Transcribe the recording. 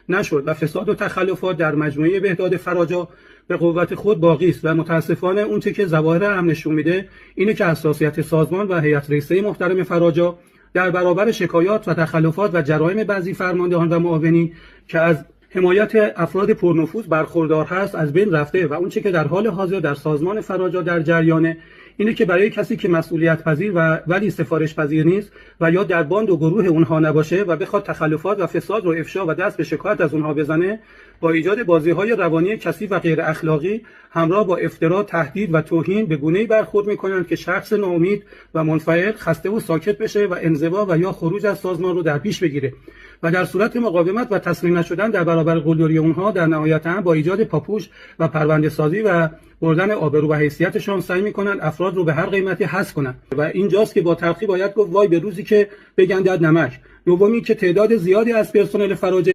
نشد و فساد و تخلفات در مجموعه بهداد فراجا به قوت خود باقی است و متاسفانه اونچه که ظواهر هم نشون میده اینه که حساسیت سازمان و هیئت رئیسه محترم فراجا در برابر شکایات و تخلفات و جرایم بعضی فرماندهان و معاونین که از حمایت افراد پرنفوذ برخوردار هست از بین رفته و اونچه که در حال حاضر در سازمان فراجا در جریانه اینه که برای کسی که مسئولیت پذیر و ولی سفارش پذیر نیست و یا در باند و گروه اونها نباشه و بخواد تخلفات و فساد رو افشا و دست به شکایت از اونها بزنه، با ایجاد بازی‌های روانی کثیف و غیر اخلاقی همراه با افترا، تهدید و توهین به گونه‌ای برخورد می‌کنند که شخص ناامید و منفعل خسته و ساکت بشه و انزوا و یا خروج از سازمان رو در پیش بگیره و در صورت مقاومت و تسلیم نشدن در برابر قلدری اونها در نهایت هم با ایجاد پاپوش و پرونده سازی و بردن آبرو و حیثیتشان سعی می‌کنند افراد رو به هر قیمتی حذف کنند و اینجاست که با تلخی باید گفت وای به روزی که بگندد نمک. دومی که تعداد زیادی از پرسنل فراجا